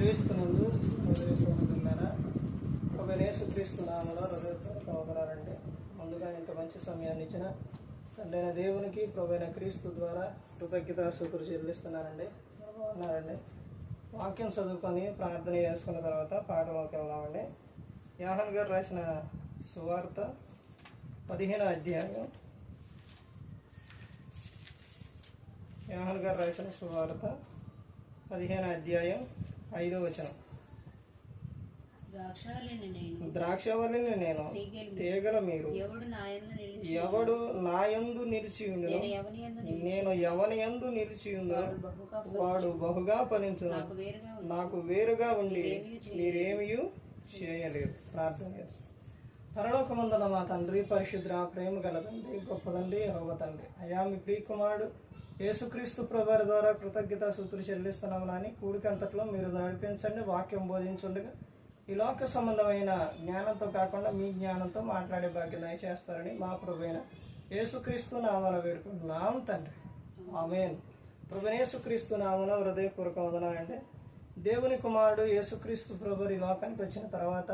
క్రీస్తునందు సోదరులారా, ఒక యేసుక్రీస్తు నామములో హృదయపూర్వక వందనాలండి. ముందుగా ఇంత మంచి సమయాన్ని ఇచ్చిన తండ్రైన దేవునికి ప్రభువైన క్రీస్తు ద్వారా కృతజ్ఞతాస్తుతులు చెల్లిస్తున్నానండి. అన్నారండి. వాక్యం చదువుకొని ప్రార్థన చేసుకున్న తర్వాత పాఠంలోకి వెళ్దామండి. యోహాను గారు రాసిన సువార్త 15వ అధ్యాయం. యోహాను గారు రాసిన సువార్త 15వ అధ్యాయం 5వ వచనం. ద్రాక్షవల్లిని నేను, తీగల మీరు. ఎవడు నాయందు నిలిచి ఉండును, నేను ఎవని యందు నిలిచి ఉండును వాడు బహుగా ఫలించును. నాకు వేరుగా ఉండి మీరేమీ చేయలేరు. ప్రార్థన చేస్తాను. పరలోకమందున మా తండ్రి, పరిశుద్ర ప్రేమ గలదండి, గొప్పదండి, యెహోవా తండ్రి. అయా మీ ప్రియకుమారుడు యేసుక్రీస్తు ప్రభువారి ద్వారా కృతజ్ఞతాస్తుతులు చెల్లిస్తున్నాము నాని. కూడికంతట్లో మీరు నడిపించండి, వాక్యం బోధించుండగా ఈ లోక సంబంధమైన జ్ఞానంతో కాకుండా మీ జ్ఞానంతో మాట్లాడే భాగ్యం దయచేస్తారని మా ప్రభువైన యేసుక్రీస్తు నామమున వేడుకుంటున్నాం తండ్రి. ఆమేన్. ప్రభువైన యేసుక్రీస్తు నామమున హృదయపూర్వక వందనాలండి. దేవుని కుమారుడు యేసుక్రీస్తు ప్రభువు ఈ లోకానికి వచ్చిన తర్వాత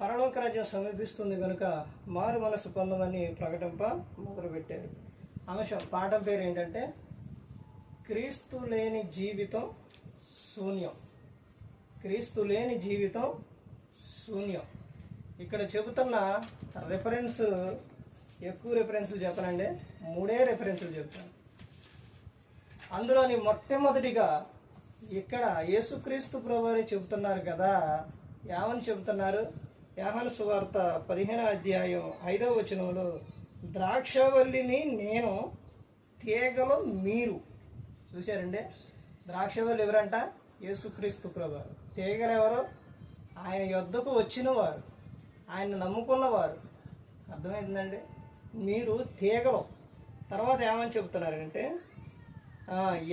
పరలోక రాజ్యం సమీపిస్తుంది కనుక మారు మనసు పొందమని ప్రకటింప మొదలుపెట్టారు. అంశం పాఠం పేరు ఏంటంటే క్రీస్తు లేని జీవితం శూన్యం. క్రీస్తు లేని జీవితం శూన్యం. ఇక్కడ చెబుతున్న రెఫరెన్స్ ఎక్కువ రెఫరెన్స్లు చెప్పనండి, 3 రెఫరెన్స్లు చెప్తాను. అందులోని మొట్టమొదటిగా ఇక్కడ యేసుక్రీస్తు ప్రభువారే చెబుతున్నారు కదా. ఏమని చెబుతున్నారు? యోహాను సువార్త 15వ అధ్యాయం 5వ వచనంలో ద్రాక్షవల్లిని నేను, తీగలు మీరు. చూశారండి? ద్రాక్షవల్లి ఎవరంట? యేసుక్రీస్తు ప్రభువారు. తీగలు ఎవరు? ఆయన యొద్దకు వచ్చిన వారు, ఆయన నమ్ముకున్నవారు. అర్థమైందండి? మీరు తీగలు. తర్వాత ఏమని చెబుతున్నారంటే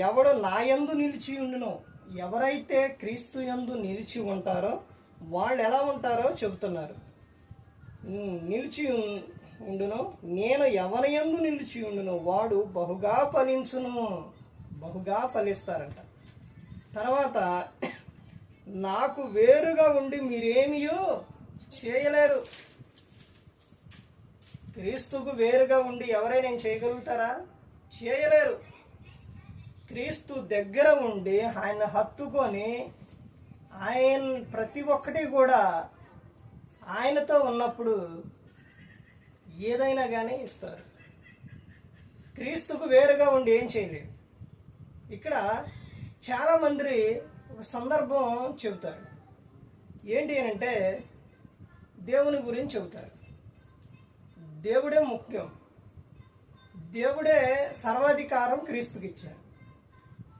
ఎవడు నా యందు నిలిచి ఉండునో, ఎవరైతే క్రీస్తు యందు నిలిచి ఉంటారో వాళ్ళు ఎలా ఉంటారో చెబుతున్నారు. నిలిచి ఉండును, నేను ఎవరి యందు నిలిచి ఉండును వాడు బహుగా ఫలించును. బహుగా ఫలిస్తారంట. తర్వాత నాకు వేరుగా ఉండి మీరేమీ చేయలేరు. క్రీస్తుకు వేరుగా ఉండి ఎవరైనా చేయగలుగుతారా? చేయలేరు. క్రీస్తు దగ్గర ఉండి ఆయన హత్తుకొని ఆయన ప్రతి ఒక్కటి కూడా ఆయనతో ఉన్నప్పుడు ఏదైనా కానీ ఇస్తారు. క్రీస్తుకు వేరుగా ఉండి ఏం చేయలేరు. ఇక్కడ చాలామంది ఒక సందర్భం చెబుతారు. ఏంటి అని అంటే దేవుని గురించి చెబుతారు. దేవుడే ముఖ్యం. దేవుడే సర్వాధికారం క్రీస్తుకి ఇచ్చారు.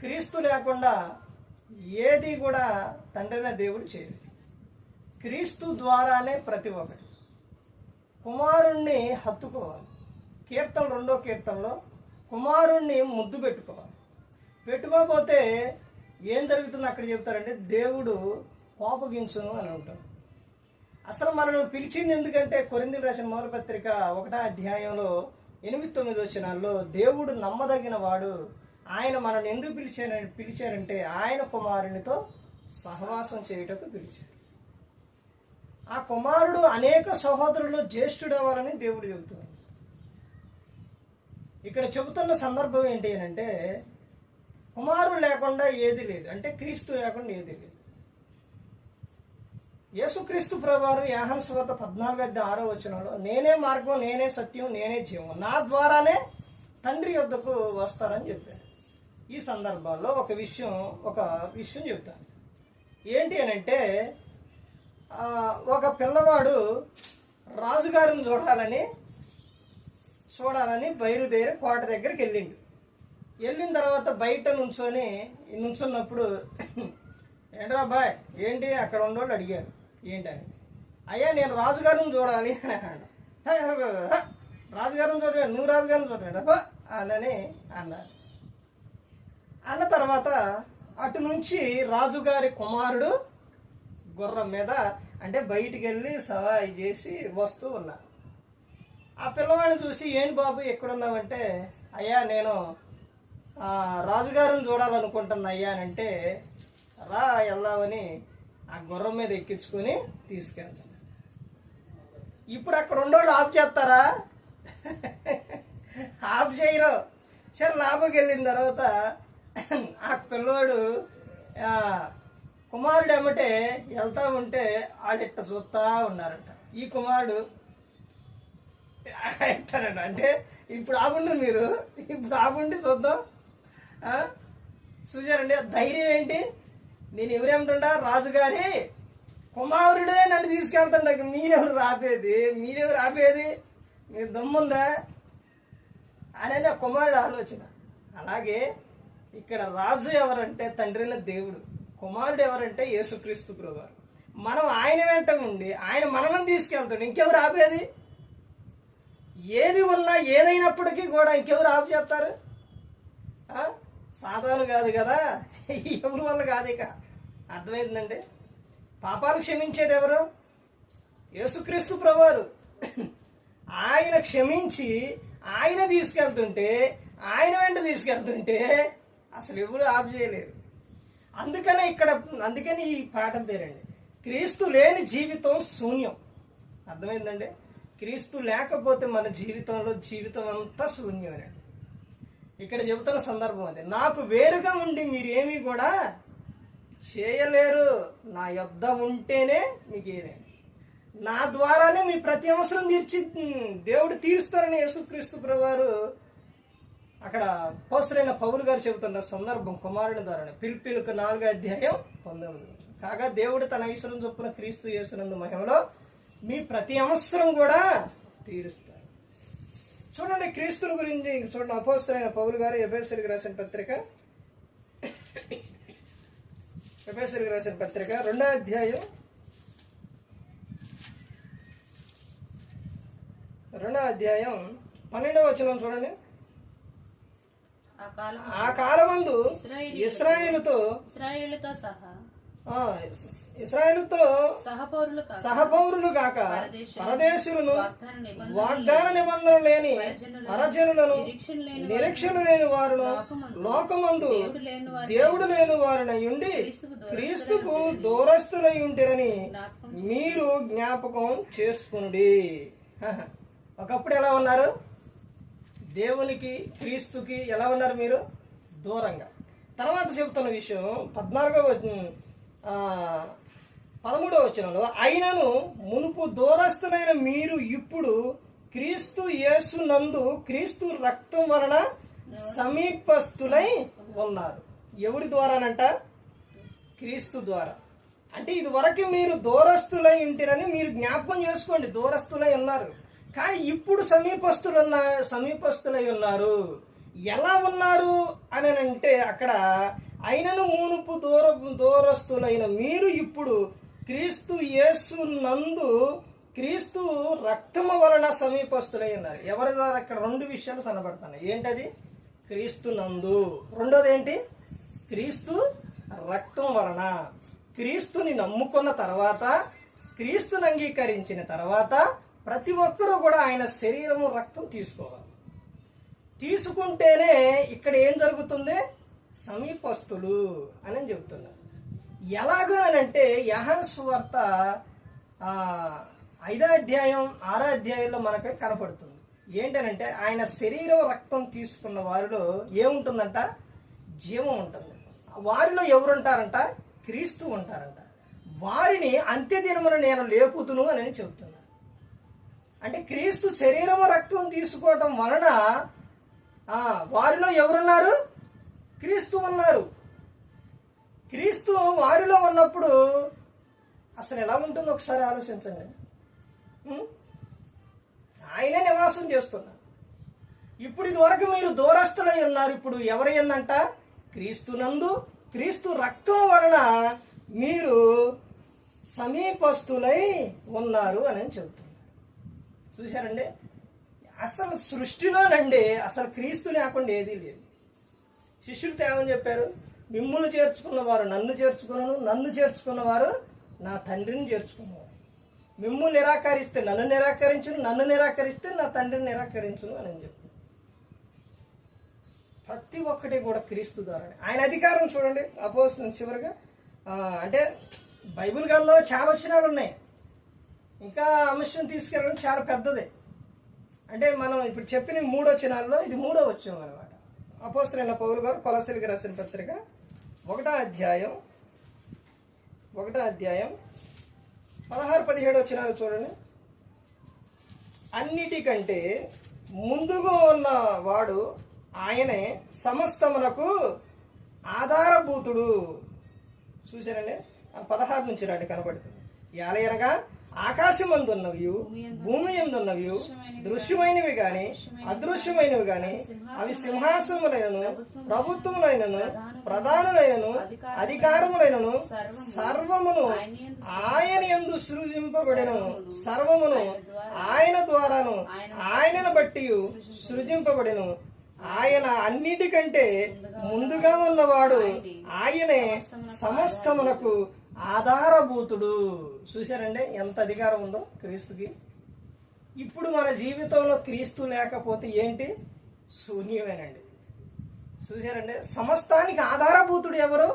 క్రీస్తు లేకుండా ఏది కూడా తండ్రైన దేవుడు చేయలేదు. క్రీస్తు ద్వారానే ప్రతి ఒక్కటి. కుమారుణ్ణి హత్తుకోవాలి. కీర్తన 2వ కీర్తనలో కుమారుణ్ణి ముద్దు పెట్టుకోవాలి. పెట్టుకోకపోతే ఏం జరుగుతుందో అక్కడ చెప్తారంటే దేవుడు కోపగించును అని ఉంటాడు. అసలు మనల్ని పిలిచింది ఎందుకంటే కొరింథీయులకు రాసిన మొదటి పత్రిక 1వ అధ్యాయంలో 8-9 వచనాల్లో దేవుడు నమ్మదగిన వాడు, ఆయన మనల్ని ఎందుకు పిలిచారంటే ఆయన కుమారునితో సహవాసం చేయుటకు పిలిచారు. ఆ కుమారుడు అనేక సహోదరులు జ్యేష్ఠుడవ్వాలని దేవుడు చెబుతున్నాడు. ఇక్కడ చెబుతున్న సందర్భం ఏంటి అంటే కుమారుడు లేకుండా ఏది లేదు, అంటే క్రీస్తు లేకుండా ఏది లేదు. యేసుక్రీస్తు ప్రభువారు యోహాను సువార్త 14వ వచనంలో నేనే మార్గం, నేనే సత్యం, నేనే జీవం, నా ద్వారానే తండ్రి యొద్దకు వస్తారని చెప్పారు. ఈ సందర్భాల్లో ఒక విషయం చెప్తాను. ఏంటి అని అంటే ఒక పిల్లవాడు రాజుగారిని చూడాలని బయలుదేరి కోట దగ్గరికి వెళ్ళిన తర్వాత బయట నుంచున్నప్పుడు ఏంట్రా బాయ్ ఏంటి అక్కడ ఉన్నోళ్ళు అడిగారు ఏంటని. అయ్యా నేను రాజుగారిని చూడాలి అని అన్నాడు. రాజుగారిని చూడాలి, నువ్వు రాజుగారిని చూడాలి అని అన్నారు. అన్న తర్వాత అటు నుంచి రాజుగారి కుమారుడు గుర్రం మీద అంటే బయటికి వెళ్ళి సవాయి చేసి వస్తూ ఉన్నారు. ఆ పిల్లవాడిని చూసి ఏంటి బాబు ఎక్కడున్నావంటే అయ్యా నేను రాజుగారిని చూడాలనుకుంటున్నా అయ్యా అని అంటే రా వెళ్దామని ఆ గుర్రం మీద ఎక్కించుకొని తీసుకెళ్తాడు. ఇప్పుడు అక్కడ ఉండోళ్ళు ఆఫ్ చేస్తారా? ఆఫ్ చేయరు. సరే లోపలికి వెళ్ళిన తర్వాత ఆ పిల్లోడు కుమారుడు ఏమంటే వెళ్తా ఉంటే ఆడిట్ట చూస్తా ఉన్నారంట. ఈ కుమారుడు ఎట్టారంట అంటే ఇప్పుడు ఆగుండు, మీరు ఇప్పుడు ఆగుండి చూద్దాం. చూసారండి ధైర్యం ఏంటి? నేను ఎవరేమిటండా రాజుగారి కుమారుడే నన్ను తీసుకెళ్తాండ, మీరెవరు ఆపేది మీరు దమ్ముందా అనేది ఆ కుమారుడు ఆలోచన. అలాగే ఇక్కడ రాజు ఎవరంటే తండ్రిన దేవుడు, కుమారుడు ఎవరంటే యేసుక్రీస్తు ప్రభువారు. మనం ఆయన వెంట ఉండి ఆయన మనల్ని తీసుకెళ్తాడు. ఇంకెవరు ఆపేది? ఏది ఉన్నా ఏదైనప్పటికీ కూడా ఇంకెవరు ఆపు చేస్తారు? సాధారణ కాదు కదా, ఎవరి వల్ల కాదు. ఇక అర్థమైందండి. పాపాలు క్షమించేది ఎవరు? యేసుక్రీస్తు ప్రభువారు. ఆయన క్షమించి ఆయన తీసుకెళ్తుంటే, ఆయన వెంట తీసుకెళ్తుంటే అసలు ఎవరు ఆపు చేయలేరు. అందుకని ఈ పాఠం పేరండి క్రీస్తు లేని జీవితం శూన్యం. అర్థమైందండి. క్రీస్తు లేకపోతే మన జీవితం అంతా శూన్యమే. ఇక్కడ చెబుతున్న సందర్భం అది. నాకు వేరుగా ఉండి మీరేమీ కూడా చేయలేరు. నా యొద్ద ఉంటేనే మీకు ఏదైనా, నా ద్వారానే మీ ప్రతి అవసరం దేవుడు తీరుస్తారని యేసుక్రీస్తు ప్రభువారు అక్కడ అపోస్తలుడైన పౌలు గారు చెబుతున్న సందర్భం కుమారుని ద్వారానే. ఫిలిప్పీయులకు 4:19. కాగా దేవుడు తన ఐశ్వర్యం చొప్పున క్రీస్తు యేసునందు మహిమలో మీ ప్రతి అవసరం కూడా తీరుస్తారు. చూడండి క్రీస్తుని గురించి చూడండి. అపోస్తలుడైన పౌలు గారు ఎఫెసీయులకు రాసిన పత్రిక 2వ అధ్యాయం 12వ వచనం చూడండి. ఆ కాలమందు ఇశ్రాయేలుతో సహపౌరులు కాక పరదేశులను, వాగ్దాన నిబంధన లేని పరజనులను, నిరీక్షణ లేని వారును, లోకమందు దేవుడు లేని వారునై ఉండి క్రీస్తుకు దూరస్తులై ఉంటిరని మీరు జ్ఞాపకం చేసుకునుడి. ఒకప్పుడు ఎలా ఉన్నారు? దేవునికి క్రీస్తుకి ఎలా ఉన్నారు మీరు? దూరంగా. తర్వాత చెబుతున్న విషయం 13వ వచనంలో, అయినను మునుపు దూరస్తులైన మీరు ఇప్పుడు క్రీస్తు యేసు నందు క్రీస్తు రక్తం వలన సమీపస్తులై ఉన్నారు. ఎవరి ద్వారానంట? క్రీస్తు ద్వారా. అంటే ఇది వరకు మీరు దూరస్తులై ఉంటేనని మీరు జ్ఞాపకం చేసుకోండి. దూరస్తులై ఉన్నారు, కానీ ఇప్పుడు సమీపస్తులై ఉన్నారు. ఎలా ఉన్నారు అని అంటే అక్కడ అయినను మునుపు దూరస్తులైన మీరు ఇప్పుడు క్రీస్తు యేసు నందు క్రీస్తు రక్తము వలన సమీపస్తులై ఉన్నారు. ఎవరి ద్వారా? అక్కడ 2 విషయాలు కనబడుతున్నాయి. ఏంటది? క్రీస్తు నందు. రెండోది ఏంటి? క్రీస్తు రక్తం వలన. క్రీస్తుని నమ్ముకున్న తర్వాత, క్రీస్తుని అంగీకరించిన తర్వాత ప్రతి ఒక్కరూ కూడా ఆయన శరీరము రక్తం తీసుకోవాలి. తీసుకుంటేనే ఇక్కడ ఏం జరుగుతుంది? సమీపస్తులు అని చెబుతున్నారు. ఎలాగో అనంటే యోహాను సువార్త 5వ అధ్యాయం 6వ అధ్యాయంలో మనకి కనపడుతుంది. ఏంటనంటే ఆయన శరీరం రక్తం తీసుకున్న వారిలో ఏముంటుందంట? జీవం ఉంటుంది. వారిలో ఎవరుంటారంట? క్రీస్తు ఉంటారంట. వారిని అంత్యదినమున నేను లేపుదును అని చెబుతున్నారు. అంటే క్రీస్తు శరీరము రక్తం తీసుకోవటం వలన వారిలో ఎవరున్నారు? క్రీస్తు ఉన్నారు. క్రీస్తు వారిలో ఉన్నప్పుడు అసలు ఎలా ఉంటుందో ఒకసారి ఆలోచించండి. ఆయనే నివాసం చేస్తున్నారు. ఇప్పుడు ఇది వరకు మీరు దూరస్తులై ఉన్నారు. ఇప్పుడు ఎవరు ఏందంట? క్రీస్తునందు క్రీస్తు రక్తం వలన మీరు సమీపస్తులై ఉన్నారు అని చెబుతున్నారు. చూశారండి, అసలు సృష్టిలోనండి అసలు క్రీస్తు లేకుండా ఏదీ లేదు. శిష్యులతో ఏమని చెప్పారు? మిమ్ములు చేర్చుకున్నవారు నన్ను చేర్చుకున్నాను, నన్ను చేర్చుకున్నవారు నా తండ్రిని చేర్చుకున్నవారు. మిమ్ములు నిరాకరిస్తే నన్ను నిరాకరించును, నన్ను నిరాకరిస్తే నా తండ్రిని నిరాకరించును అని చెప్పారు. ప్రతి ఒక్కటి కూడా క్రీస్తు ద్వారా. ఆయన అధికారం చూడండి. అపోస్తలులు చివరిగా అంటే బైబిల్ గ్రంథంలో చాలా వచనాలు ఉన్నాయి. ఇంకా అంశం తీసుకెళ్ళడం చాలా పెద్దది. అంటే మనం ఇప్పుడు చెప్పిన 3 వచనాల్లో ఇది 3వ వచనం అనమాట. అపోస్తలుడైన పౌలు గారు కొలస్సీయులకు రాసిన పత్రిక 1వ అధ్యాయం 16-17 వచనాలు చూడండి. అన్నిటికంటే ముందుగా ఉన్న వాడు ఆయనే సమస్తమునకు ఆధారభూతుడు. చూసారండి, 16 నుంచి రండి కనబడుతుంది. ఎలయనగా ఆకాశమందున్నవి భూమి యందున్నవి దృశ్యమైనవి గాని అదృశ్యమైనవి గాని అవి సింహాసనములైనను ప్రభుత్వములైనను ప్రధానులైనను అధికారములైనను సర్వమును ఆయన యందు సృజింపబడెను. సర్వమును ఆయన ద్వారాను ఆయనను బట్టి సృజింపబడెను. ఆయన అన్నిటికంటే ముందుగా ఉన్నవాడు ఆయనే సమస్తమునకు ఆధారభూతుడు. చూశారండి ఎంత అధికారం ఉందో క్రీస్తుకి. ఇప్పుడు మన జీవితంలో క్రీస్తు లేకపోతే ఏంటి? శూన్యమేనండి. చూశారండి, సమస్తానికి ఆధారభూతుడు ఎవరు?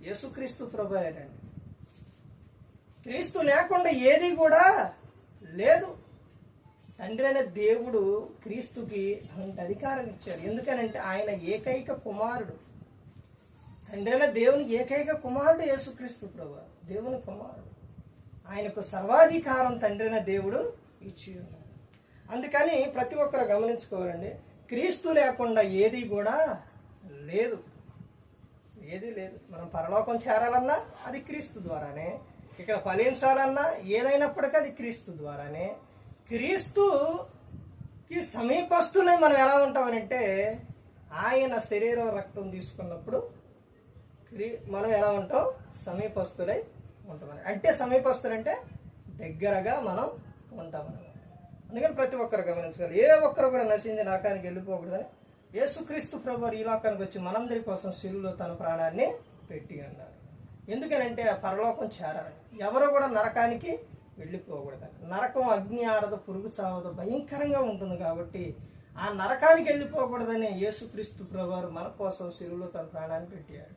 యేసుక్రీస్తు ప్రభువేనండి. క్రీస్తు లేకుండా ఏది కూడా లేదు. తండ్రి అనే దేవుడు క్రీస్తుకి అంత అధికారం ఇచ్చారు. ఎందుకనంటే ఆయన ఏకైక కుమారుడు. తండ్రి అనే దేవునికి ఏకైక కుమారుడు యేసుక్రీస్తు ప్రభు, దేవుని కుమారుడు. ఆయనకు సర్వాధికారం తండ్రి అనే దేవుడు ఇచ్చి ఉన్నాడు. అందుకని ప్రతి ఒక్కరు గమనించుకోవాలండి, క్రీస్తు లేకుండా ఏది కూడా లేదు. ఏది లేదు. మనం పరలోకం చేరాలన్నా అది క్రీస్తు ద్వారానే, ఇక్కడ ఫలించాలన్నా ఏదైనప్పటికీ అది క్రీస్తు ద్వారానే. క్రీస్తుకి సమీపస్తులై మనం ఎలా ఉంటామనంటే, ఆయన శరీరం రక్తం తీసుకున్నప్పుడు మనం ఎలా ఉంటాం? సమీపస్తులై ఉంటామని. అంటే సమీపస్తులంటే దగ్గరగా మనం ఉంటామన్నమాట. అందుకని ప్రతి ఒక్కరు గమనించాలి, ఏ ఒక్కరు కూడా నశించి నరకానికి వెళ్ళిపోకూడదని యేసుక్రీస్తు ప్రభువారు ఈ లోకానికి వచ్చి మనందరి కోసం శిలువలో తన ప్రాణాన్ని పెట్టి ఉన్నారు. ఎందుకనంటే ఆ పరలోకం చేరాలి, ఎవరు కూడా నరకానికి వెళ్ళిపోకూడదని. నరకం అగ్ని ఆరదు, పురుగు చావదు, భయంకరంగా ఉంటుంది. కాబట్టి ఆ నరకానికి వెళ్ళిపోకూడదని యేసుక్రీస్తు ప్రభువారు మన కోసం శిలువలో తన ప్రాణాన్ని పెట్టాడు.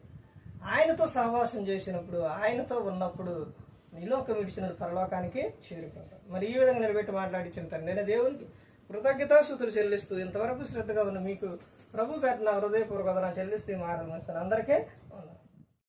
ఆయనతో సహవాసం చేసినప్పుడు, ఆయనతో ఉన్నప్పుడు నీలోకం విడిచిన పరలోకానికి చేరుకుంటాం. మరి ఈ విధంగా నిలబెట్టి మాట్లాడించిన తండ్రి నేను దేవునికి కృతజ్ఞతాస్తుతులు చెల్లిస్తూ ఇంతవరకు శ్రద్ధగా ఉన్న మీకు ప్రభు పెట్టిన హృదయపూర్వక చెల్లిస్తూ మాట్లాడుతాను. అందరికీ